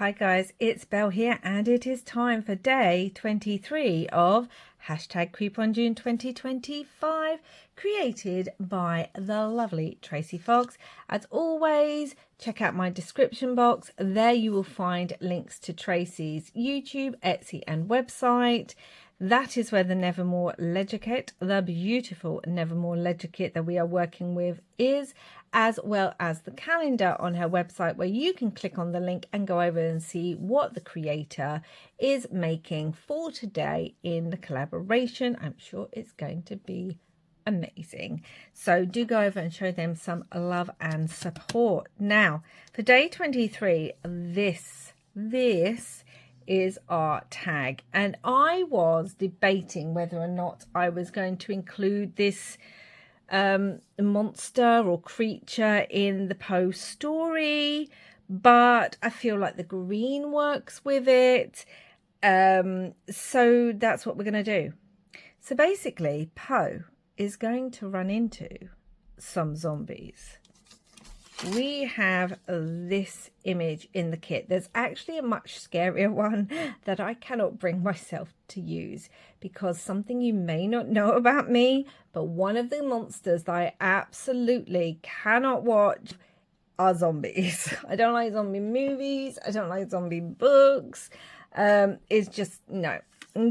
Hi guys, it's Belle here and it is time for day 23 of #CreepOnJune 2025, created by the lovely Tracy Fox. As always, check out my description box. There you will find links to Tracy's YouTube, Etsy and website. That is where the Nevermore Ledger Kit, the beautiful Nevermore Ledger Kit that we are working with is, as well as the calendar on her website, where you can click on the link and go over and see what the creator is making for today in the collaboration. I'm sure it's going to be amazing. So do go over and show them some love and support. Now, for day 23, this is our tag, and I was debating whether or not I was going to include this monster or creature in the Poe story, but I feel like the green works with it, so that's what we're going to do. So basically, Poe is going to run into some zombies. We have this image in the kit. There's actually a much scarier one that I cannot bring myself to use, because something you may not know about me, but one of the monsters that I absolutely cannot watch are zombies. I don't like zombie movies. I don't like zombie books. It's just, no.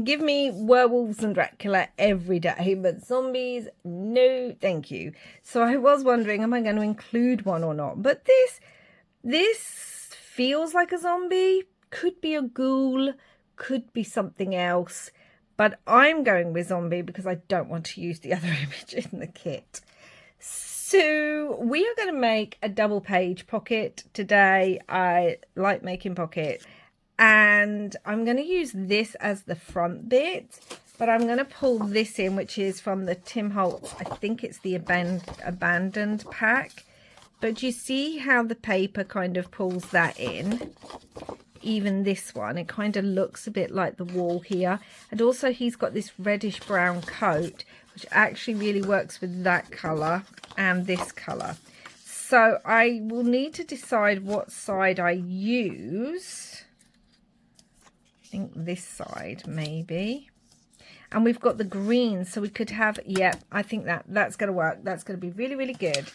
Give me werewolves and Dracula every day, but zombies, no thank you. So I was wondering, am I going to include one or not? But this feels like a zombie, could be a ghoul, could be something else, but I'm going with zombie because I don't want to use the other image in the kit. So we are going to make a double page pocket today. I like making pockets. And I'm going to use this as the front bit, but I'm going to pull this in, which is from the Tim Holtz. I think it's the abandoned pack. But you see how the paper kind of pulls that in? Even this one, it kind of looks a bit like the wall here. And also he's got this reddish brown coat, which actually really works with that colour and this colour. So I will need to decide what side I use. I think this side maybe, and we've got the green, so we could have, yeah, I think that's going to work. That's going to be really good.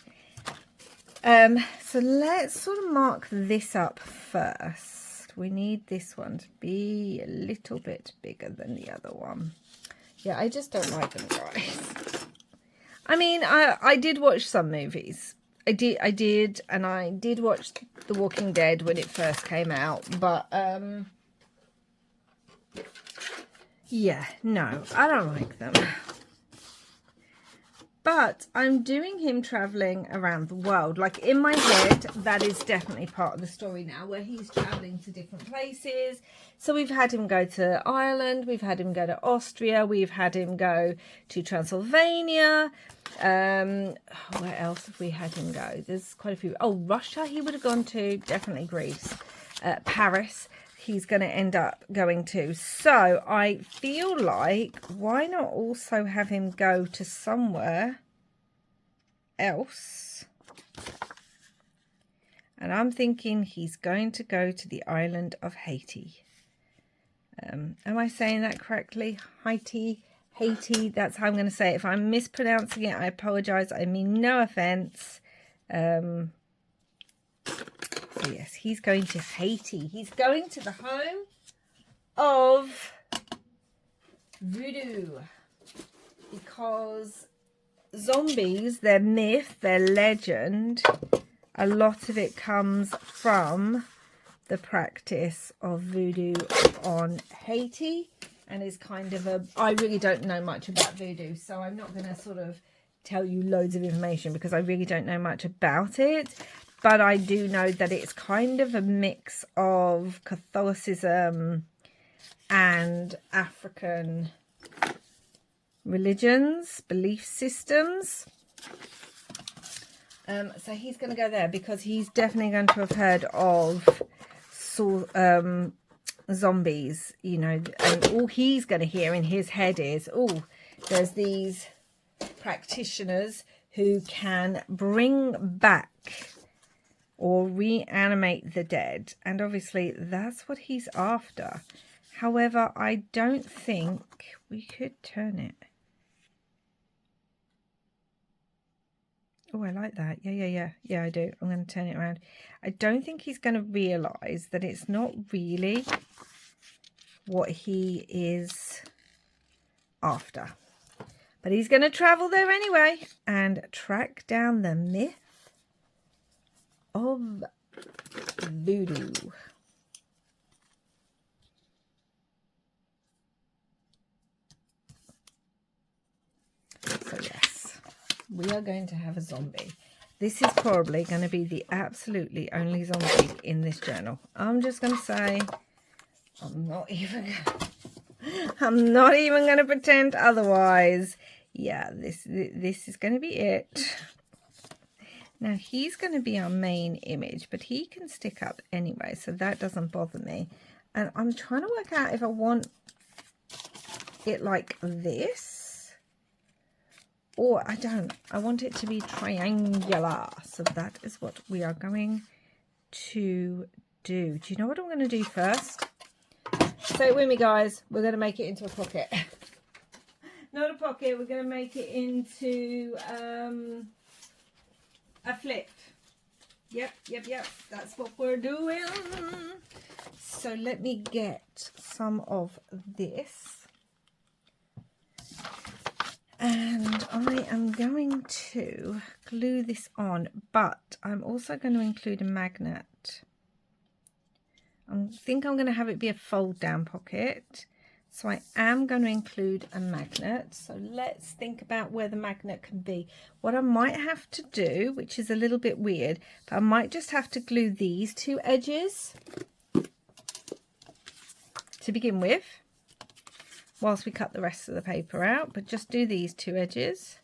So let's sort of mark this up first. We need this one to be a little bit bigger than the other one. Yeah, I just don't like them, guys. I mean, I did watch some movies. I did watch The Walking Dead when it first came out, but yeah, no, I don't like them. But I'm doing him traveling around the world. Like, in my head, that is definitely part of the story now, where he's traveling to different places. So we've had him go to Ireland, we've had him go to Austria, we've had him go to Transylvania. Where else have we had him go? There's quite a few. Oh, Russia he would have gone to, definitely Greece, Paris. He's going to end up going to. So I feel like, why not also have him go to somewhere else? And I'm thinking he's going to go to the island of Haiti. Am I saying that correctly? Haiti, that's how I'm going to say it. If I'm mispronouncing it, I apologize. I mean no offense. So yes, he's going to Haiti. He's going to the home of voodoo, because zombies, their myth, their legend, a lot of it comes from the practice of voodoo on Haiti, and is kind of a, I really don't know much about voodoo, so I'm not going to sort of tell you loads of information because I really don't know much about it. But I do know that it's kind of a mix of Catholicism and African religions, belief systems. So he's going to go there because he's definitely going to have heard of zombies, you know, and all he's going to hear in his head is, oh, there's these practitioners who can bring back or reanimate the dead. And obviously that's what he's after. However, I don't think we could turn it. Oh, I like that. Yeah, I do. I'm going to turn it around. I don't think he's going to realise that it's not really what he is after. But he's going to travel there anyway and track down the myth of voodoo. So yes, we are going to have a zombie. This is probably going to be the absolutely only zombie in this journal. I'm just going to say, I'm not even going to pretend otherwise. Yeah, this is going to be it. Now, he's going to be our main image, but he can stick up anyway, so that doesn't bother me. And I'm trying to work out if I want it like this, or I don't. I want it to be triangular, so that is what we are going to do. Do you know what I'm going to do first? Say it with me, guys. We're going to make it into a pocket. Not a pocket. We're going to make it into a flip. Yep. That's what we're doing. So let me get some of this. And I am going to glue this on, but I'm also going to include a magnet. I think I'm going to have it be a fold down pocket. So I am going to include a magnet. So let's think about where the magnet can be. What I might have to do, which is a little bit weird, but I might just have to glue these two edges to begin with, whilst we cut the rest of the paper out, but just do these two edges.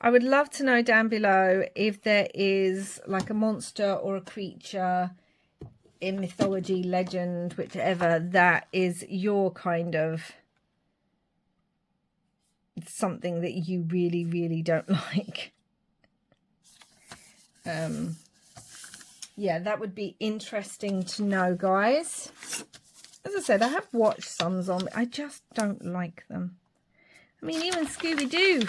I would love to know down below if there is like a monster or a creature in mythology, legend, whichever, that is your kind of something that you really, really don't like. Yeah, that would be interesting to know, guys. As I said, I have watched some zombies. I just don't like them. I mean, even Scooby-Doo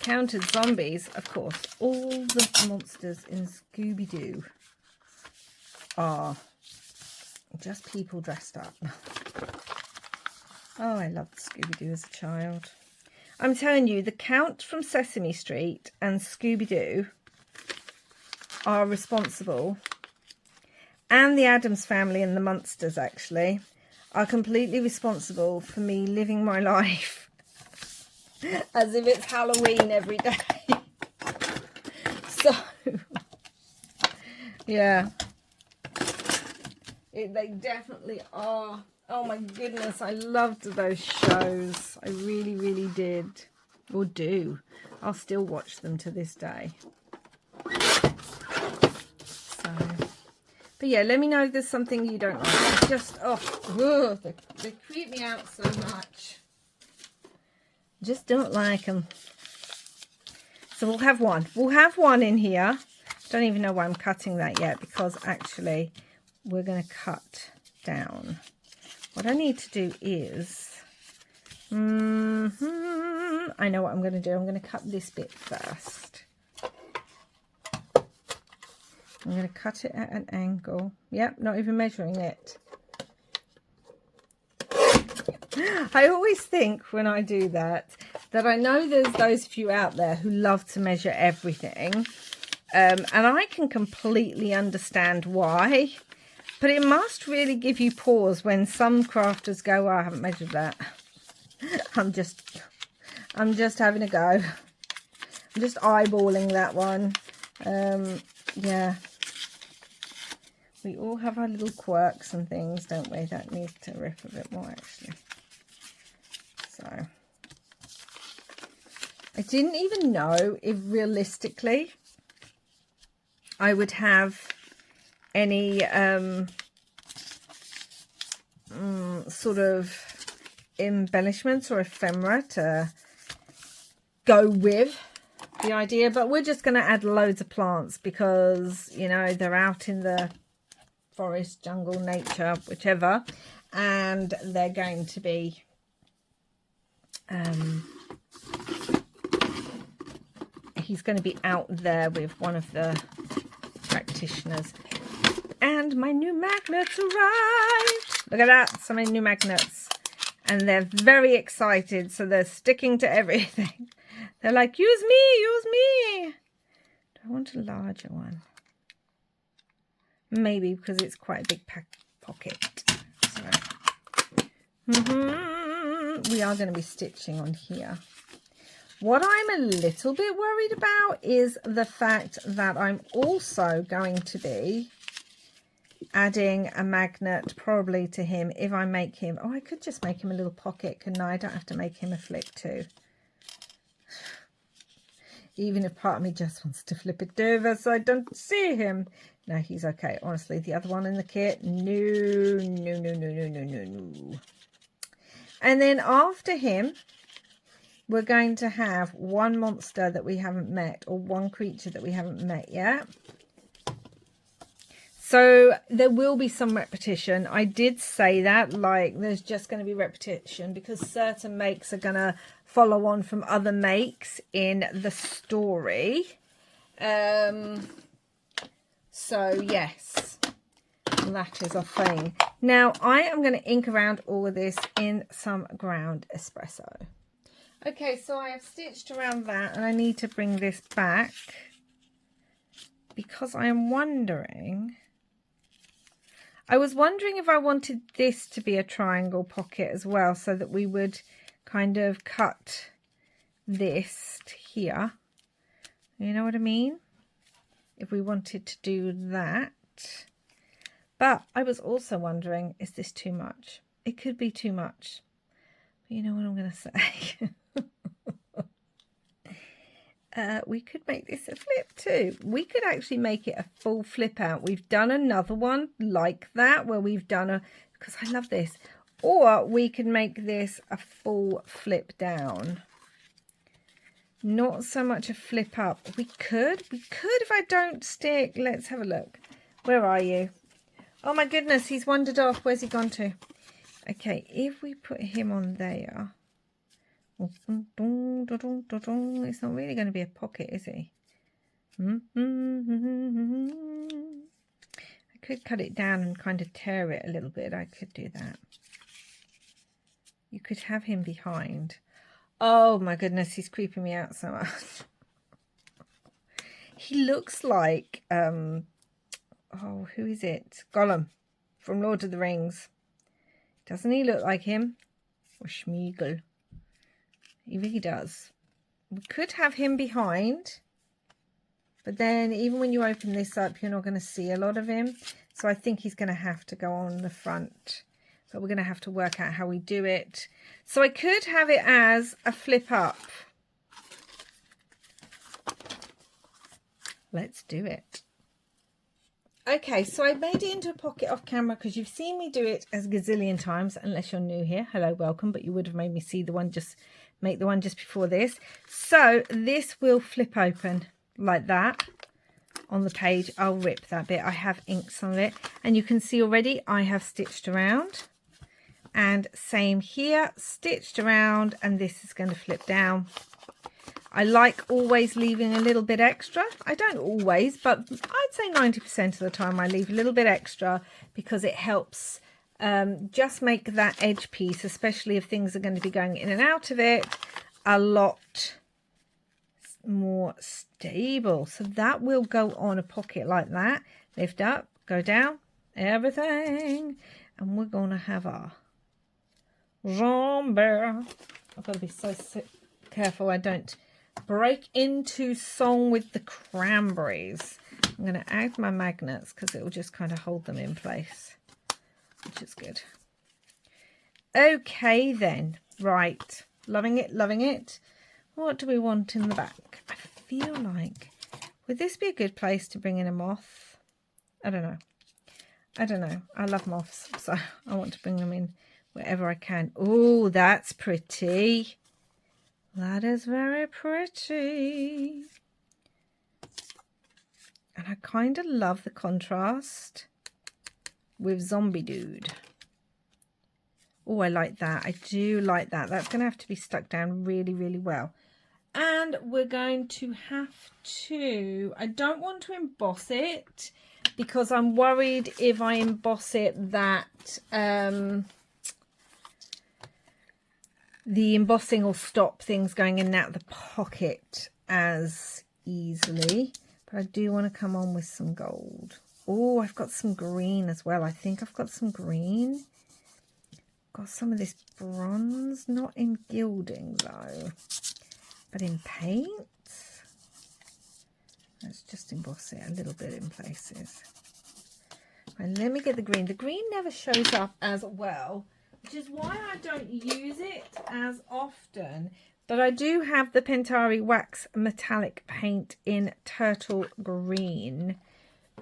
counted zombies. Of course, all the monsters in Scooby-Doo are just people dressed up. Oh, I loved Scooby-Doo as a child. I'm telling you, the Count from Sesame Street and Scooby-Doo are responsible, and the Addams Family and the Munsters actually are completely responsible for me living my life as if it's Halloween every day. So yeah, they definitely are. Oh my goodness, I loved those shows. I really, really did, or do. I'll still watch them to this day. So, but yeah, let me know if there's something you don't like. Just, they creep me out so much. Just don't like them. So we'll have one. We'll have one in here. Don't even know why I'm cutting that yet, because actually we're going to cut down. What I need to do is, I know what I'm going to do. I'm going to cut this bit first. I'm going to cut it at an angle. Yep, not even measuring it. I always think when I do that I know there's those of you out there who love to measure everything. And I can completely understand why. But it must really give you pause when some crafters go, oh, I haven't measured that. I'm just having a go. I'm just eyeballing that one. Yeah. We all have our little quirks and things, don't we? That needs to rip a bit more, actually. So, I didn't even know if realistically I would have any sort of embellishments or ephemera to go with the idea, but we're just going to add loads of plants because, you know, they're out in the forest, jungle, nature, whichever, and they're going to be he's going to be out there with one of the practitioners. And my new magnets arrived. Look at that, so many new magnets. And they're very excited, so they're sticking to everything. They're like, use me, use me. Do I want a larger one? Maybe, because it's quite a big pocket. So, we are going to be stitching on here. What I'm a little bit worried about is the fact that I'm also going to be adding a magnet probably to him if I make him. Oh, I could just make him a little pocket, couldn't I? I don't have to make him a flip too. Even if part of me just wants to flip it over so I don't see him. No, he's okay. Honestly, the other one in the kit, no. And then after him, we're going to have one monster that we haven't met, or one creature that we haven't met yet. So there will be some repetition. I did say that, like, there's just going to be repetition because certain makes are going to follow on from other makes in the story. So yes, that is a thing. Now I am going to ink around all of this in some ground espresso. Okay, so I have stitched around that and I need to bring this back because I am wondering, I was wondering if I wanted this to be a triangle pocket as well, so that we would kind of cut this to here. You know what I mean? If we wanted to do that. But I was also wondering, is this too much? It could be too much. But you know what I'm going to say? We could make this a flip too. We could actually make it a full flip out. We've done another one like that where we've done a, because I love this. Or we could make this a full flip down. Not so much a flip up. We could if I don't stick. Let's have a look. Where are you? Oh my goodness, he's wandered off. Where's he gone to? Okay, if we put him on there. It's not really going to be a pocket, is he? I could cut it down and kind of tear it a little bit. I could do that. You could have him behind. Oh my goodness, he's creeping me out so much. He looks like, oh, who is it? Gollum from Lord of the Rings. Doesn't he look like him? Or Schmeagol. He really does. We could have him behind, but then even when you open this up, you're not going to see a lot of him. So I think he's going to have to go on the front, but we're going to have to work out how we do it. So I could have it as a flip up. Let's do it. Okay, so I made it into a pocket off camera because you've seen me do it as a gazillion times, unless you're new here. Hello, welcome, but you would have made me see the one just, make the one just before this. So this will flip open like that on the page. I'll rip that bit. I have inks on it, and you can see already I have stitched around. And same here, stitched around, and this is going to flip down. I like always leaving a little bit extra. I don't always, but I'd say 90% of the time I leave a little bit extra because it helps just make that edge piece, especially if things are going to be going in and out of it, a lot more stable. So that will go on a pocket like that. Lift up, go down, everything. And we're going to have our zombie. I've got to be so careful I don't break into song with the cranberries. I'm going to add my magnets because it will just kind of hold them in place, which is good. Okay then, right, loving it, loving it. What do we want in the back? I feel like, would this be a good place to bring in a moth? I don't know. I love moths, so I want to bring them in wherever I can. Oh, that's pretty. That is very pretty. And I kind of love the contrast with Zombie Dude. Oh, I like that. I do like that. That's going to have to be stuck down really, really well. And we're going to have to, I don't want to emboss it because I'm worried if I emboss it that the embossing will stop things going in and out of the pocket as easily. But I do want to come on with some gold. Oh, I've got some green as well. I think I've got some green. Got some of this bronze, not in gilding though, but in paint. Let's just emboss it a little bit in places. And let me get the green. The green never shows up as well, which is why I don't use it as often. But I do have the Pentari Wax Metallic Paint in Turtle Green.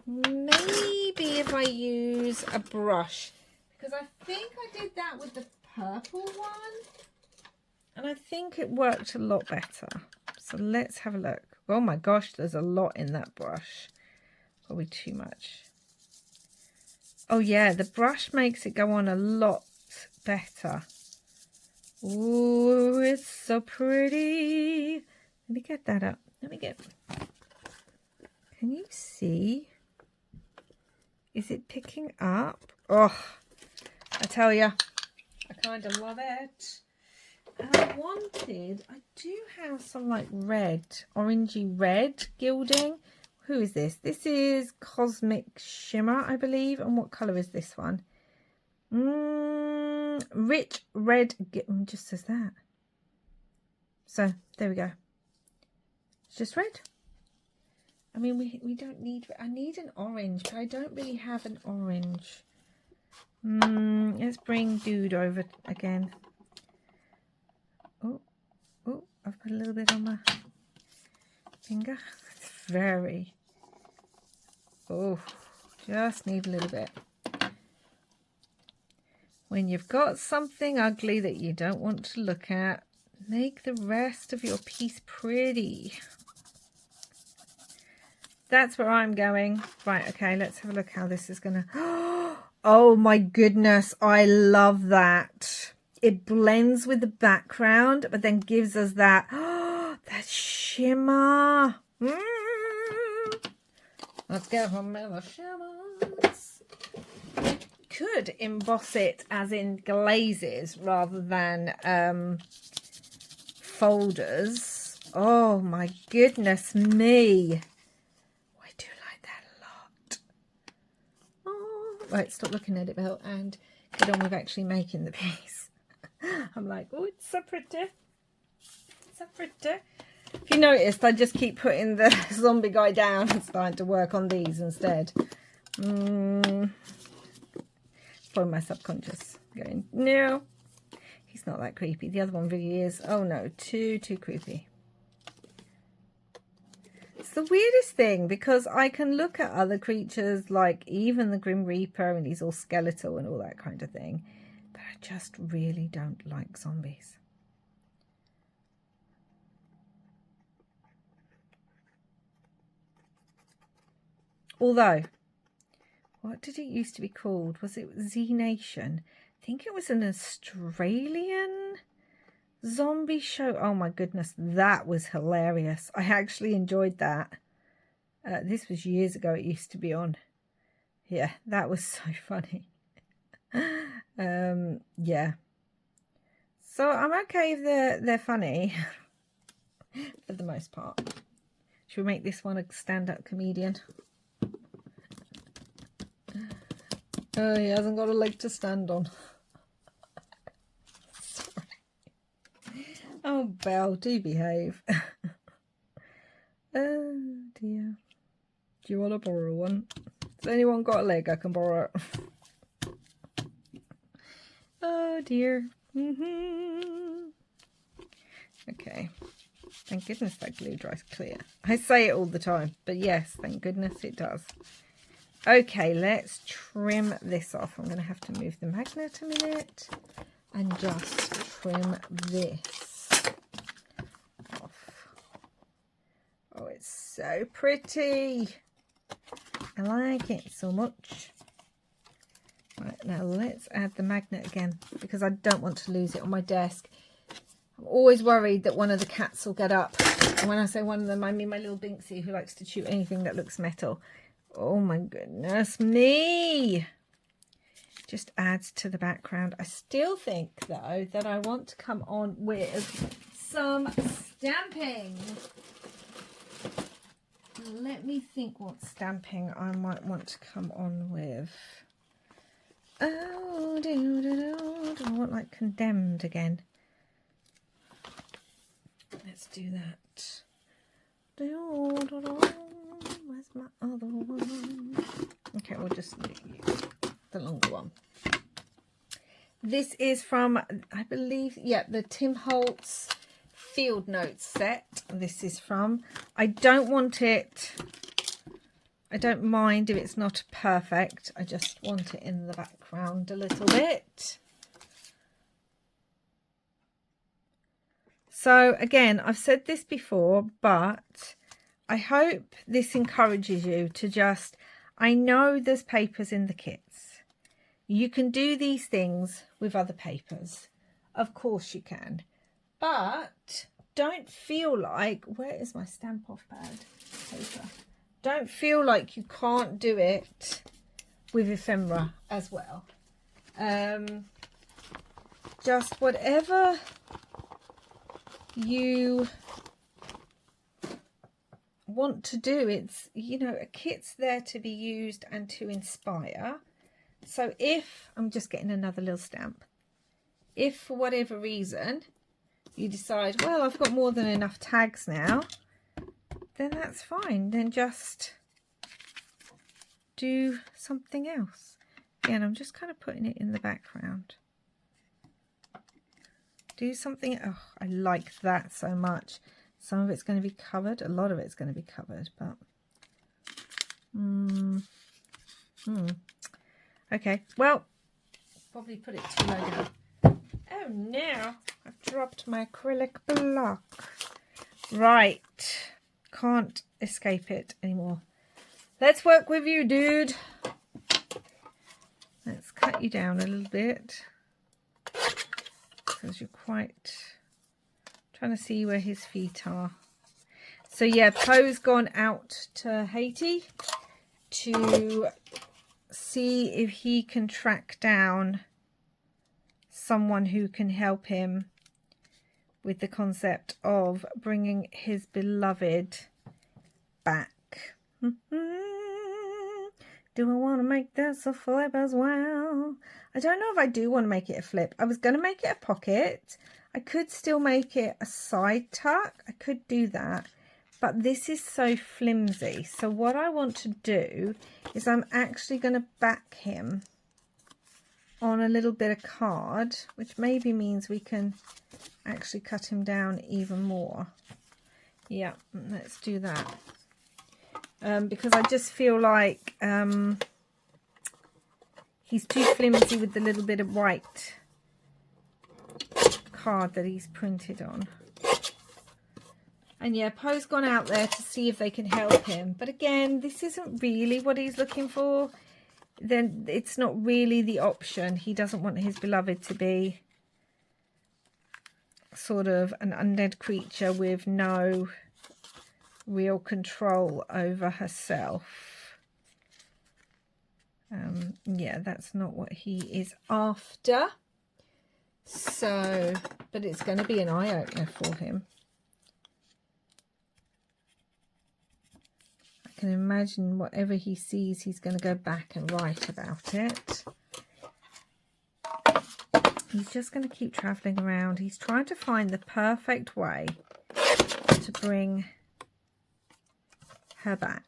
Maybe if I use a brush, because I think I did that with the purple one, and I think it worked a lot better. So let's have a look. Oh my gosh, there's a lot in that brush. Probably too much. Oh yeah, the brush makes it go on a lot better. Ooh, it's so pretty. Let me get that up. Can you see? Is it picking up? Oh, I tell you, I kind of love it. And I do have some like red, orangey red gilding. Who is this? This is Cosmic Shimmer, I believe. And what colour is this one? Rich red, just says that. So there we go. It's just red. I mean, we don't need, I need an orange, but I don't really have an orange. Let's bring Dude over again. Oh, I've put a little bit on my finger. It's very, just need a little bit. When you've got something ugly that you don't want to look at, make the rest of your piece pretty. That's where I'm going. Right, okay, let's have a look how this is going to... Oh my goodness, I love that. It blends with the background, but then gives us that, that shimmer. Let's get some of the shimmers. Could emboss it as in glazes rather than folders. Oh my goodness me. Right, stop looking at it, Bill, and get on with actually making the piece. I'm like, oh, it's so pretty. It's so pretty. If you noticed, I just keep putting the zombie guy down and starting to work on these instead. Probably my subconscious going, no, he's not that creepy. The other one really is. Oh no, too creepy. It's the weirdest thing because I can look at other creatures like even the Grim Reaper and he's all skeletal and all that kind of thing, but I just really don't like zombies. Although, what did it used to be called? Was it Z Nation? I think it was an Australian zombie show. Oh my goodness, that was hilarious. I actually enjoyed that. This was years ago. It used to be on. Yeah, that was so funny. Yeah. So I'm okay if they're funny for the most part. Should we make this one a stand-up comedian? Oh, he hasn't got a leg to stand on. Oh, Belle, do behave. Oh, dear. Do you want to borrow one? Has anyone got a leg I can borrow? Oh, dear. Okay. Thank goodness that glue dries clear. I say it all the time, but yes, thank goodness it does. Okay, let's trim this off. I'm going to have to move the magnet a minute and just trim this Oh, it's so pretty. I like it so much. Right, now let's add the magnet again because I don't want to lose it on my desk. I'm always worried that one of the cats will get up. And when I say one of them, I mean my little Binksy who likes to chew anything that looks metal. Oh my goodness me. Just adds to the background. I still think though that I want to come on with some stamping. Let me think what stamping I might want to come on with. Oh, do I want like condemned again? Let's do that. Where's my other one? Okay, we'll just use the longer one. This is from, I believe, yeah, the Tim Holtz Field Notes set. This is from. I don't want it. I don't mind if it's not perfect. I just want it in the background a little bit. So again, I've said this before, but I hope this encourages you to just, I know there's papers in the kits. You can do these things with other papers. Of course you can. But don't feel like, where is my stamp off pad paper? Don't feel like you can't do it with ephemera as well. Just whatever you want to do, it's, you know, a kit's there to be used and to inspire. So if, I'm just getting another little stamp, if for whatever reason you decide, well, I've got more than enough tags now, then that's fine. Then just do something else. Again, I'm just kind of putting it in the background. Do something. Oh, I like that so much. Some of it's going to be covered. A lot of it's going to be covered, but okay. Well, probably put it too low down. Oh no, I've dropped my acrylic block. Right. Can't escape it anymore. Let's work with you, dude. Let's cut you down a little bit because you're quite trying to see where his feet are. So yeah, Poe's gone out to Haiti to see if he can track down someone who can help him with the concept of bringing his beloved back. Do I want to make this a flip as well? I don't know if I do want to make it a flip. I was going to make it a pocket. I could still make it a side tuck. I could do that. But this is so flimsy. So what I want to do is I'm actually going to back him on a little bit of card, which maybe means we can actually cut him down even more. Yeah, let's do that. Because I just feel like he's too flimsy with the little bit of white card that he's printed on. And yeah, Poe's gone out there to see if they can help him. But again, this isn't really what he's looking for. Then it's not really the option. He doesn't want his beloved to be sort of an undead creature with no real control over herself. Yeah, that's not what he is after. So, but it's going to be an eye-opener for him. I can imagine whatever he sees, he's going to go back and write about it. He's just going to keep traveling around. He's trying to find the perfect way to bring her back.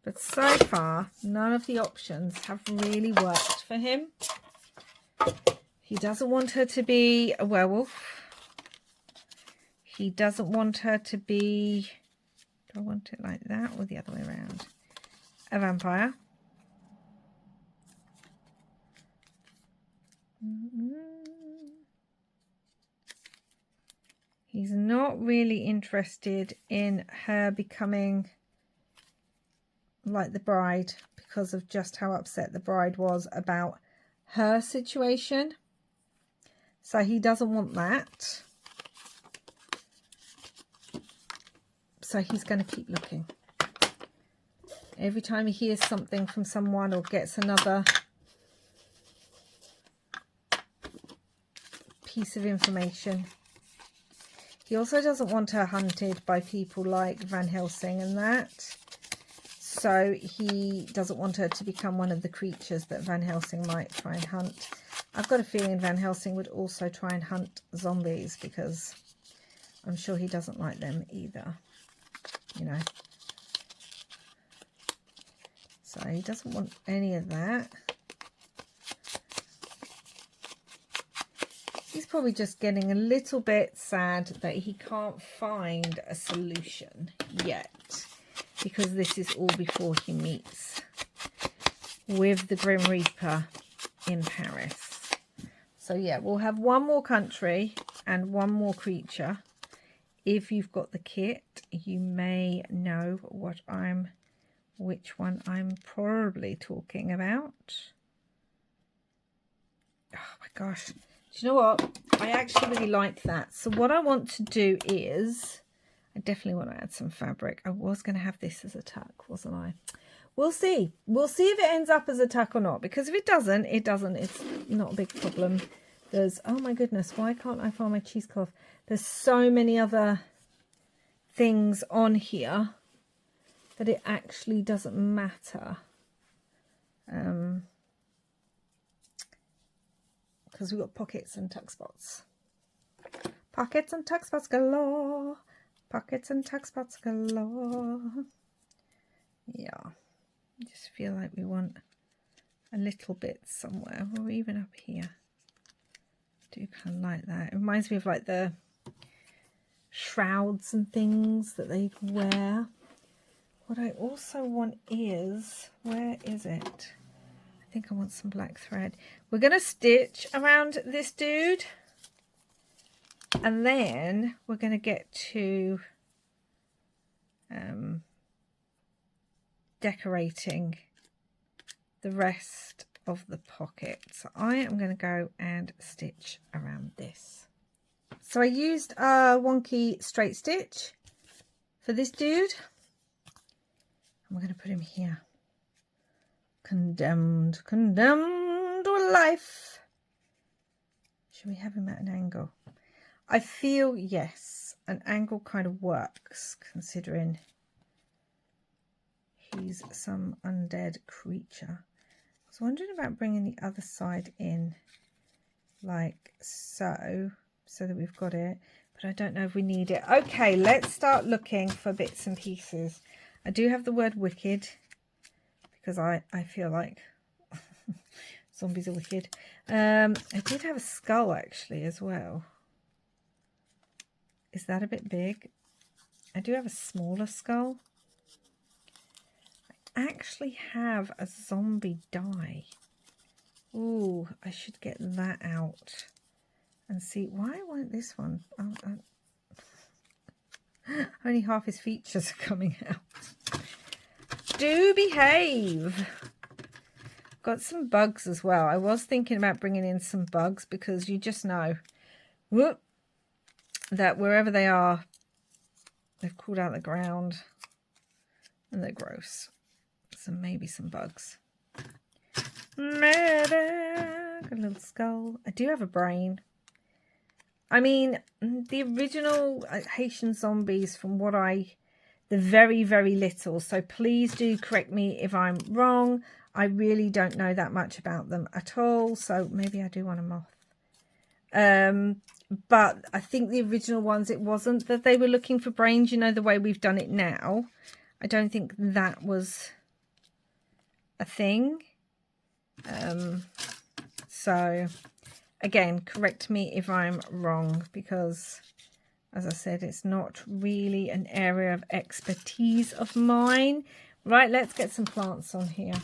But so far, none of the options have really worked for him. He doesn't want her to be a werewolf. He doesn't want her to be, do I want it like that or the other way around? A vampire. He's not really interested in her becoming like the bride because of just how upset the bride was about her situation. So he doesn't want that. So he's going to keep looking. Every time he hears something from someone or gets another piece of information. He also doesn't want her hunted by people like Van Helsing and that. So he doesn't want her to become one of the creatures that Van Helsing might try and hunt. I've got a feeling Van Helsing would also try and hunt zombies because I'm sure he doesn't like them either. You know. So he doesn't want any of that. He's probably just getting a little bit sad that he can't find a solution yet, because this is all before he meets with the Grim Reaper in Paris. So yeah, we'll have one more country and one more creature. If you've got the kit, you may know which one I'm probably talking about. Oh my gosh. Do you know what? I actually really like that. So what I want to do is, I definitely want to add some fabric. I was going to have this as a tuck, wasn't I? We'll see. We'll see if it ends up as a tuck or not. Because if it doesn't, it doesn't. It's not a big problem. There's, oh my goodness, why can't I find my cheesecloth? There's so many other things on here that it actually doesn't matter. Because we've got pockets and tuck spots. Pockets and tuck spots galore. Pockets and tuck spots galore. Yeah. I just feel like we want a little bit somewhere, or even up here. I do kind of like that. It reminds me of like the shrouds and things that they wear. What I also want is, where is it? I think I want some black thread. We're going to stitch around this dude. And then we're going to get to decorating the rest of the pocket. So I am going to go and stitch around this. So I used a wonky straight stitch for this dude. And we're going to put him here. Condemned to a life. Should we have him at an angle? I feel, yes, an angle kind of works, considering he's some undead creature. I was wondering about bringing the other side in like so that we've got it, but I don't know if we need it. Okay, let's start looking for bits and pieces. I do have the word wicked, because I feel like zombies are wicked. I did have a skull actually as well. Is that a bit big? I do have a smaller skull. I actually have a zombie die. Ooh, I should get that out and see. Why won't this one? Only half his features are coming out. Do behave. Got some bugs as well. I was thinking about bringing in some bugs, because you just know that wherever they are, they've crawled out the ground and they're gross. So maybe some bugs. Murder. Got a little skull. I do have a brain. I mean, the original Haitian zombies, from what the very, very little. So please do correct me if I'm wrong. I really don't know that much about them at all. So maybe I do want a moth. But I think the original ones, it wasn't that they were looking for brains, you know, the way we've done it now. I don't think that was a thing. So again, correct me if I'm wrong, because as I said, it's not really an area of expertise of mine. Right, let's get some plants on here.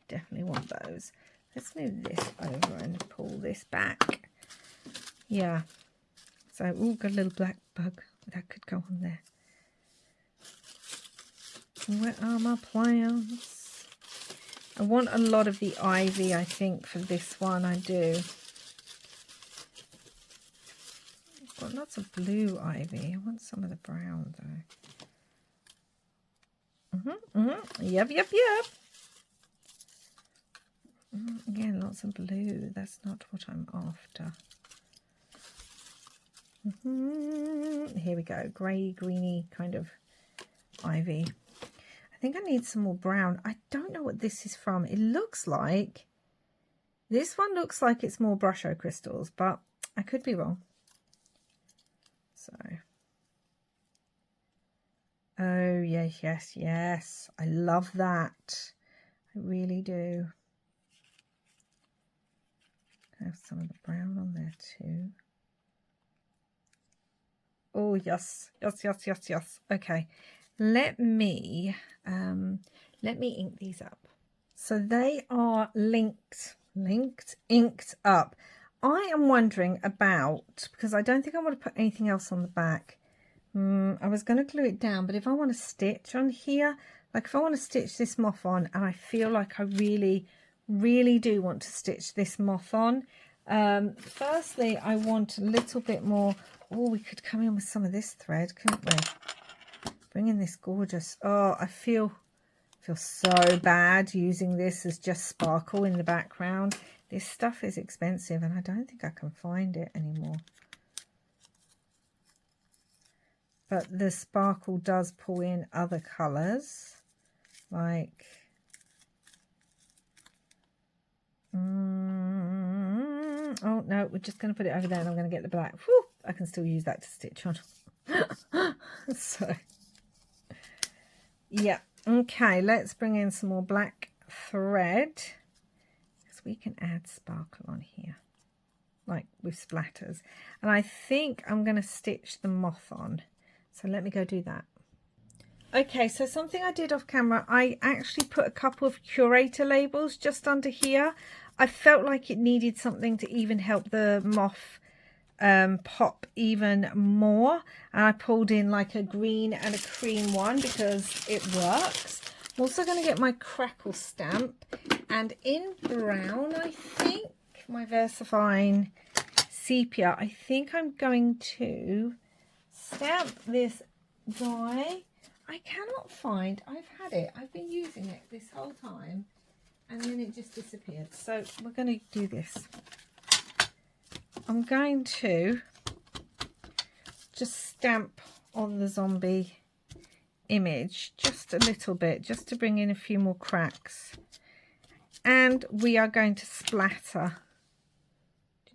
Definitely want those. Let's move this over and pull this back. Yeah, So, ooh, got a little black bug. That could go on there. Where are my plants? I want a lot of the ivy, I think, for this one. I do. I've got lots of blue ivy. I want some of the brown, though. Yep. Again, lots of blue. That's not what I'm after. Here we go. Grey, greeny kind of ivy. I think I need some more brown. I don't know what this is from. It looks like... This one looks like it's more Brusho crystals, but I could be wrong. So... Oh, yes. I love that. I really do. I have some of the brown on there too. Oh, yes. Okay. Let me ink these up. So they are inked up. I am wondering about, because I don't think I want to put anything else on the back. I was going to glue it down, but if I want to stitch on here, like if I want to stitch this moth on, and I feel like I really do want to stitch this moth on. Firstly, I want a little bit more. Oh, we could come in with some of this thread, couldn't we? Bring in this gorgeous. Oh, I feel so bad using this as just sparkle in the background. This stuff is expensive, and I don't think I can find it anymore. But the sparkle does pull in other colours, like oh no, we're just going to put it over there, and I'm going to get the black. Whew, I can still use that to stitch on. So yeah, okay, let's bring in some more black thread, because we can add sparkle on here, like with splatters. And I think I'm going to stitch the moth on. So let me go do that. Okay, so something I did off camera, I actually put a couple of curator labels just under here. I felt like it needed something to even help the moth pop even more. And I pulled in like a green and a cream one because it works. I'm also going to get my crackle stamp. And in brown, I think, my VersaFine sepia, I think I'm going to stamp this guy. I cannot find, I've had it, I've been using it this whole time, and then it just disappeared. So we're going to do this. I'm going to just stamp on the zombie image just a little bit, just to bring in a few more cracks. And we are going to splatter.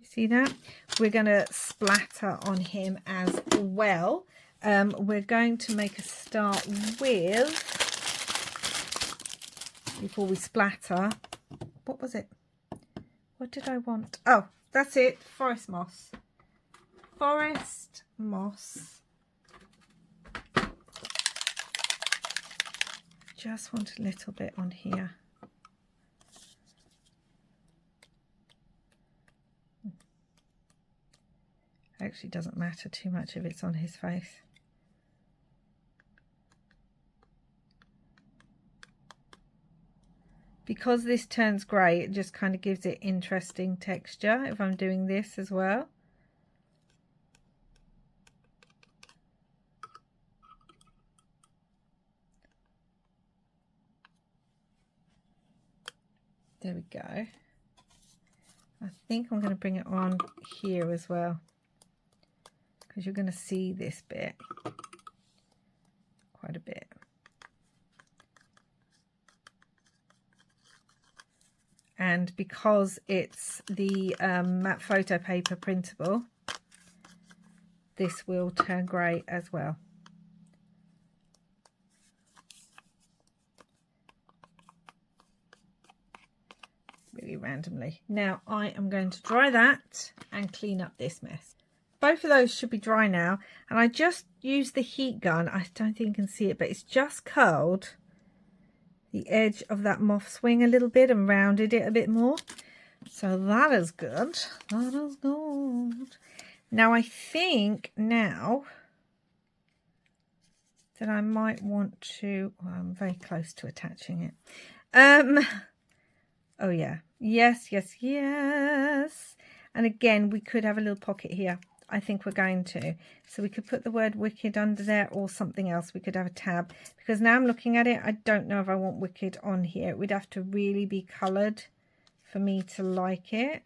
See that? We're going to splatter on him as well. We're going to make a start with, before we splatter, what was it? What did I want? Oh, that's it. Forest moss. Forest moss. Just want a little bit on here. Actually doesn't matter too much if it's on his face. Because this turns grey, it just kind of gives it interesting texture if I'm doing this as well. There we go. I think I'm going to bring it on here as well, because you're going to see this bit quite a bit. And because it's the matte photo paper printable, this will turn grey as well. Really randomly. Now I am going to dry that and clean up this mess. Both of those should be dry now, and I just used the heat gun. I don't think you can see it, but it's just curled the edge of that moth's wing a little bit and rounded it a bit more. So that is good. That is good. Now I think now that I might want to, well, I'm very close to attaching it. Oh yeah, yes. And again, we could have a little pocket here. I think we're going to. So we could put the word wicked under there or something else. We could have a tab, because now I'm looking at it, I don't know if I want wicked on here. It would have to really be coloured for me to like it.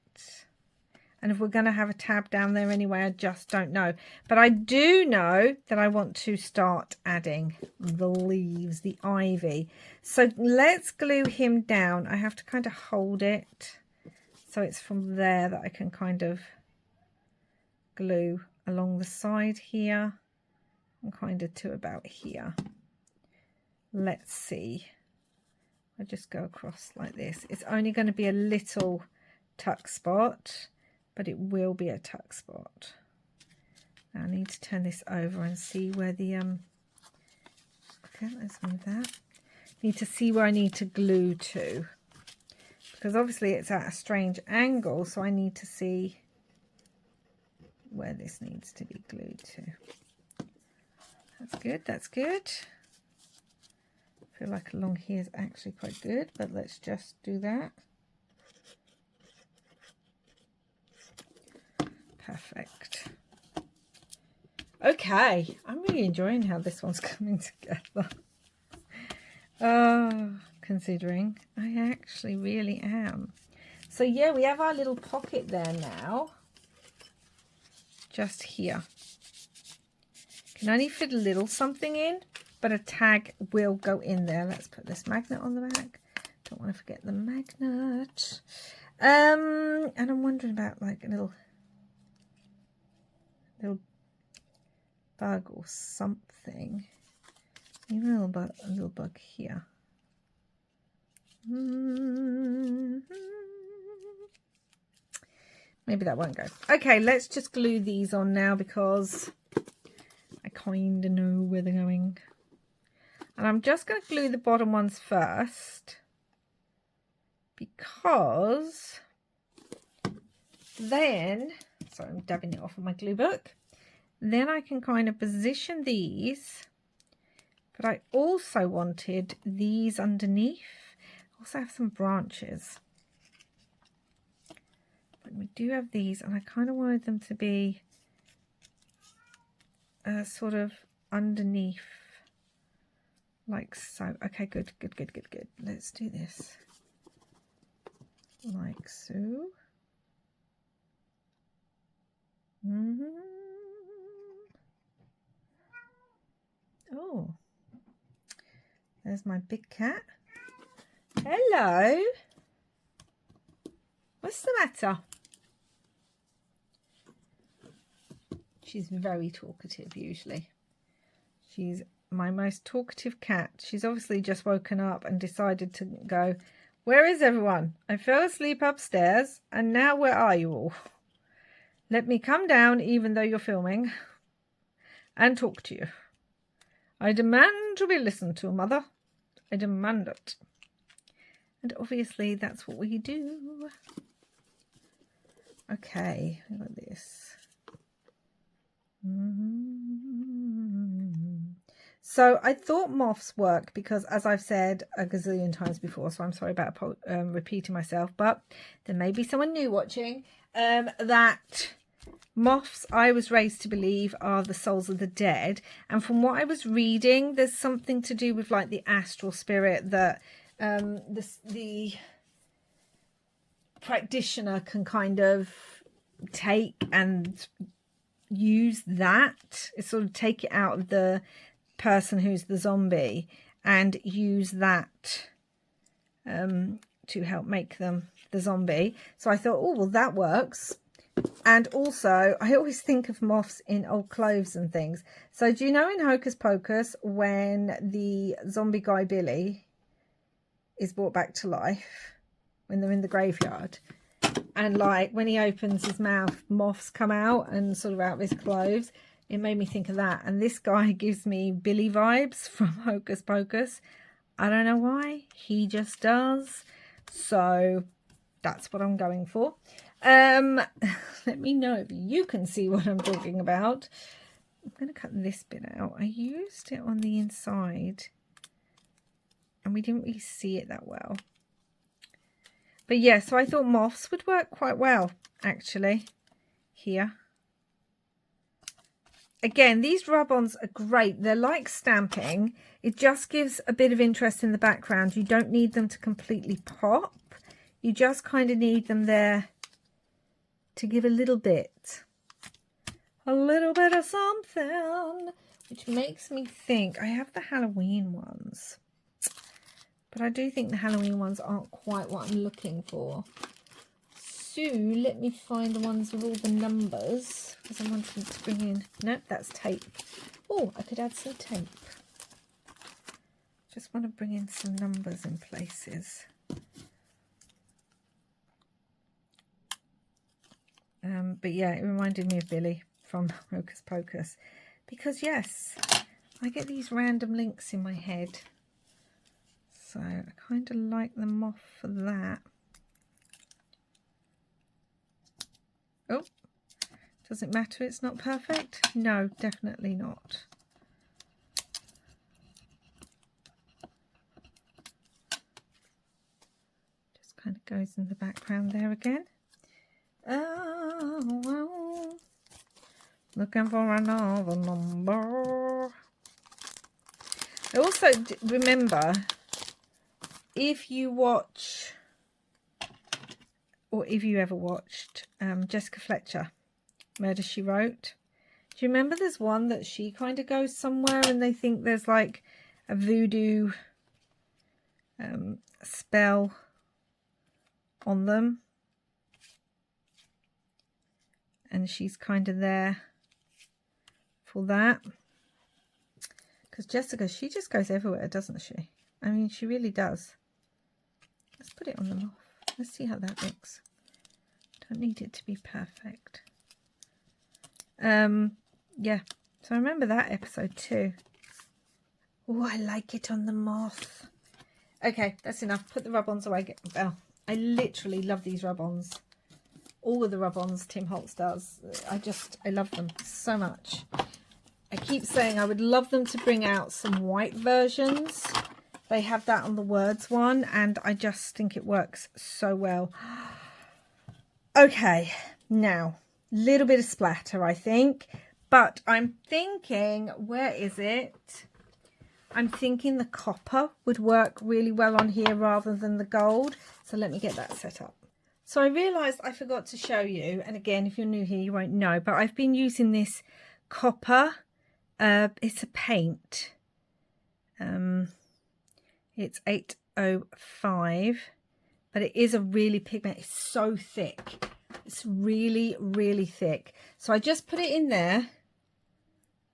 And if we're going to have a tab down there anyway, I just don't know. But I do know that I want to start adding the leaves, the ivy. So let's glue him down. I have to kind of hold it so it's from there that I can kind of glue along the side here and kind of to about here. Let's see. I just go across like this. It's only going to be a little tuck spot, but it will be a tuck spot. Now I need to turn this over and see where the okay, let's move that. Need to see where I need to glue to, because obviously it's at a strange angle, so I need to see where this needs to be glued to. That's good, that's good. I feel like along here is actually quite good, but let's just do that. Perfect. Okay, I'm really enjoying how this one's coming together. Oh, considering I actually really am. So yeah, we have our little pocket there now. Just here. Can only fit a little something in, but a tag will go in there. Let's put this magnet on the back. Don't want to forget the magnet. And I'm wondering about like a little bug or something. Even a little bug here. Maybe that won't go. Okay, let's just glue these on now because I kind of know where they're going. And I'm just going to glue the bottom ones first, because then, sorry, I'm dabbing it off of my glue book. Then I can kind of position these, but I also wanted these underneath. I also have some branches. But we do have these, and I kind of wanted them to be sort of underneath, like so. Okay, good. Let's do this. Like so. Oh, there's my big cat. Hello. What's the matter? She's very talkative usually. She's my most talkative cat. She's obviously just woken up and decided to go, where is everyone? I fell asleep upstairs and now where are you all? Let me come down even though you're filming and talk to you. I demand to be listened to, Mother. I demand it. And obviously that's what we do. Okay, look at this. So I thought moths work because, as I've said a gazillion times before, so I'm sorry about repeating myself, but there may be someone new watching, that moths, I was raised to believe, are the souls of the dead. And from what I was reading, there's something to do with like the astral spirit that the practitioner can kind of take and use that, sort of take it out of the person who's the zombie and use that to help make them the zombie. So I thought, oh well, that works. And also I always think of moths in old clothes and things. So do you know in Hocus Pocus when the zombie guy Billy is brought back to life, when they're in the graveyard, and like when he opens his mouth, moths come out and sort of out of his clothes? It made me think of that. And this guy gives me Billy vibes from Hocus Pocus. I don't know why, he just does. So that's what I'm going for. Let me know if you can see what I'm talking about. I'm going to cut this bit out. I used it on the inside and we didn't really see it that well. But yeah, so I thought moths would work quite well, actually, here. Again, these rub-ons are great. They're like stamping. It just gives a bit of interest in the background. You don't need them to completely pop. You just kind of need them there to give a little bit of something, which makes me think I have the Halloween ones. But I do think the Halloween ones aren't quite what I'm looking for. So let me find the ones with all the numbers, because I wanted to bring in... Nope, that's tape. Oh, I could add some tape. Just want to bring in some numbers in places. But yeah, it reminded me of Billy from Hocus Pocus. Because yes, I get these random links in my head. So I kind of like the moth for that. Oh, does it matter it's not perfect? No, definitely not. Just kind of goes in the background there again. Oh, looking for another number. I also remember, if you watch, or if you ever watched Jessica Fletcher, Murder, She Wrote, do you remember there's one that she kind of goes somewhere and they think there's like a voodoo spell on them? And she's kind of there for that. Because Jessica, she just goes everywhere, doesn't she? I mean, she really does. Let's put it on the moth. Let's see how that looks. Don't need it to be perfect. Yeah. So I remember that episode too. Oh, I like it on the moth. Okay, that's enough. Put the rub-ons away. Oh, I literally love these rub-ons. All of the rub-ons Tim Holtz does. I love them so much. I keep saying I would love them to bring out some white versions. They have that on the Words one, and I just think it works so well. Okay, now, a little bit of splatter, I think. But I'm thinking, where is it? I'm thinking the copper would work really well on here rather than the gold. So let me get that set up. So I realised I forgot to show you, and again, if you're new here, you won't know, but I've been using this copper. It's a paint. It's 805, but it is a really pigment. It's so thick. It's really, really thick. So I just put it in there,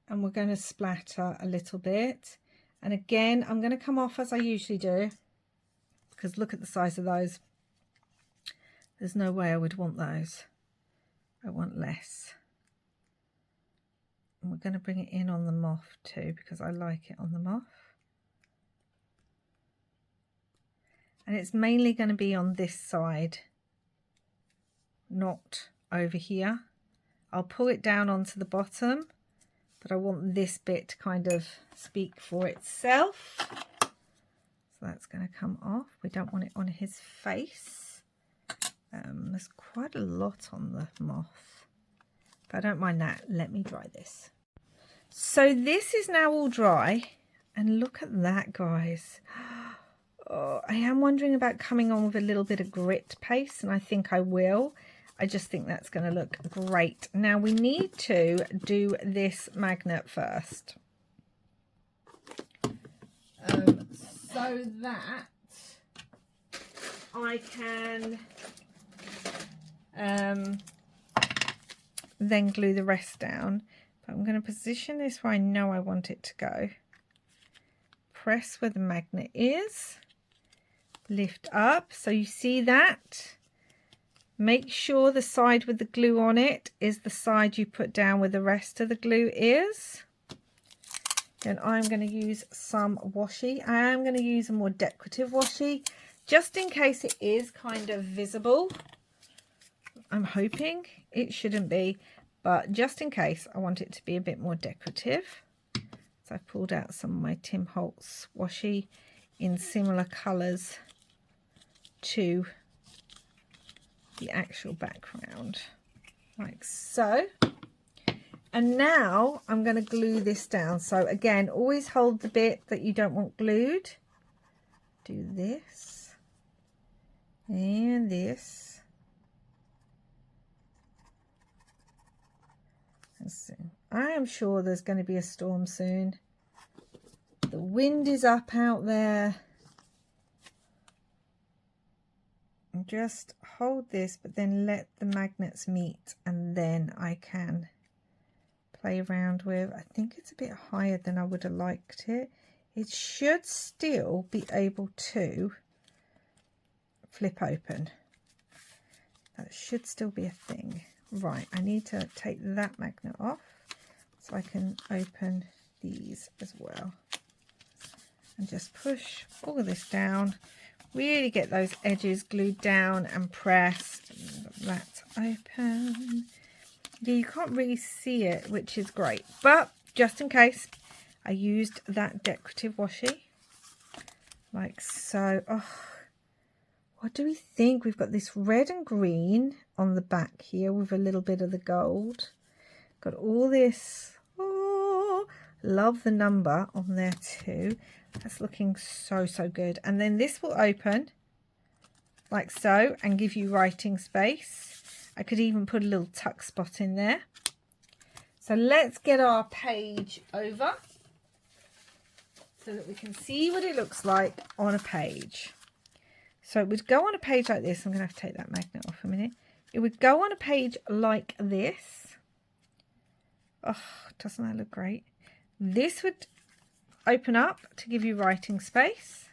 and we're going to splatter a little bit. And again, I'm going to come off as I usually do, because look at the size of those. There's no way I would want those. I want less. And we're going to bring it in on the moth too, because I like it on the moth. And it's mainly going to be on this side, not over here. I'll pull it down onto the bottom, but I want this bit to kind of speak for itself. So that's going to come off. We don't want it on his face. There's quite a lot on the moth, but I don't mind that. Let me dry this. So this is now all dry, and look at that, guys. Oh, I am wondering about coming on with a little bit of grit paste, and I think I will. I just think that's going to look great. Now we need to do this magnet first. So that I can then glue the rest down. But I'm going to position this where I know I want it to go. Press where the magnet is. Lift up. So you see that? Make sure the side with the glue on it is the side you put down where the rest of the glue is. Then I'm going to use some washi. I am going to use a more decorative washi, just in case it is kind of visible, I'm hoping it shouldn't be, but just in case, I want it to be a bit more decorative. So I've pulled out some of my Tim Holtz washi in similar colours to the actual background, like so. And now I'm going to glue this down. So again, always hold the bit that you don't want glued. Do this and this. Let's see. I am sure there's going to be a storm soon. The wind is up out there. Just hold this, but then let the magnets meet, and then I can play around with. I think it's a bit higher than I would have liked it. It should still be able to flip open. That should still be a thing. Right, I need to take that magnet off so I can open these as well. And just push all of this down. Really get those edges glued down and pressed. That's open. Yeah, you can't really see it, which is great. But just in case, I used that decorative washi. Like so. Oh, what do we think? We've got this red and green on the back here with a little bit of the gold. Got all this. Oh, love the number on there too. That's looking so, so good. And then this will open like so and give you writing space. I could even put a little tuck spot in there. So let's get our page over so that we can see what it looks like on a page. So it would go on a page like this. I'm going to have to take that magnet off a minute. It would go on a page like this. Oh, doesn't that look great? This would open up to give you writing space.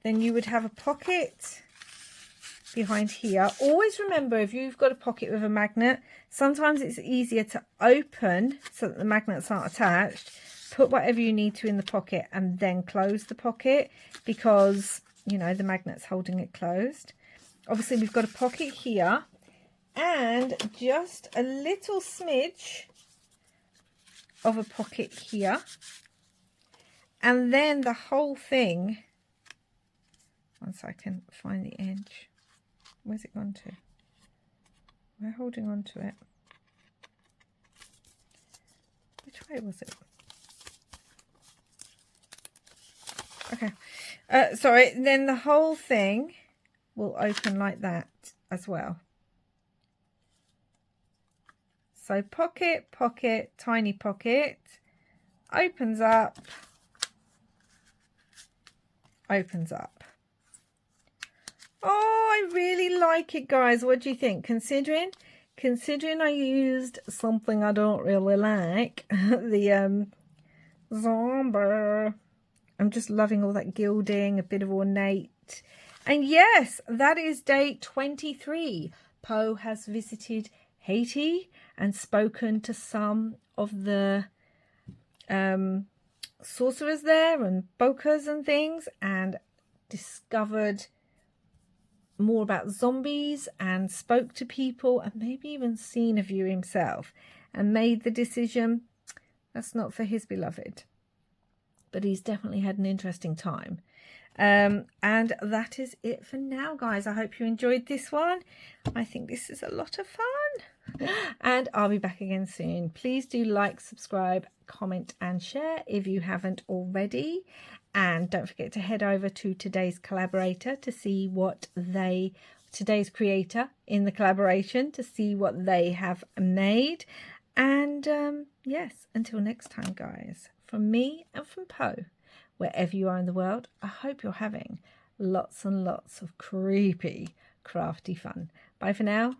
Then you would have a pocket behind here. Always remember, if you've got a pocket with a magnet, sometimes it's easier to open so that the magnets aren't attached. Put whatever you need to in the pocket and then close the pocket, because you know the magnet's holding it closed. Obviously we've got a pocket here and just a little smidge of a pocket here, and then the whole thing, once I can find the edge. Where's it gone to? We're holding on to it. Which way was it? Okay. Sorry. Then the whole thing will open like that as well. So pocket, pocket, tiny pocket, opens up, opens up. Oh, I really like it, guys. What do you think? Considering I used something I don't really like, the zombie. I'm just loving all that gilding, a bit of ornate. And yes, that is day 23. Poe has visited Haiti and spoken to some of the sorcerers there and bokas and things, and discovered more about zombies and spoke to people and maybe even seen a few himself, and made the decision that's not for his beloved. But he's definitely had an interesting time. And that is it for now, guys. I hope you enjoyed this one. I think this is a lot of fun. And I'll be back again soon. Please do like, subscribe, comment and share if you haven't already. And don't forget to head over to today's collaborator to see what today's creator in the collaboration, to see what they have made. And yes, until next time, guys, from me and from Poe, wherever you are in the world, I hope you're having lots and lots of creepy, crafty fun. Bye for now.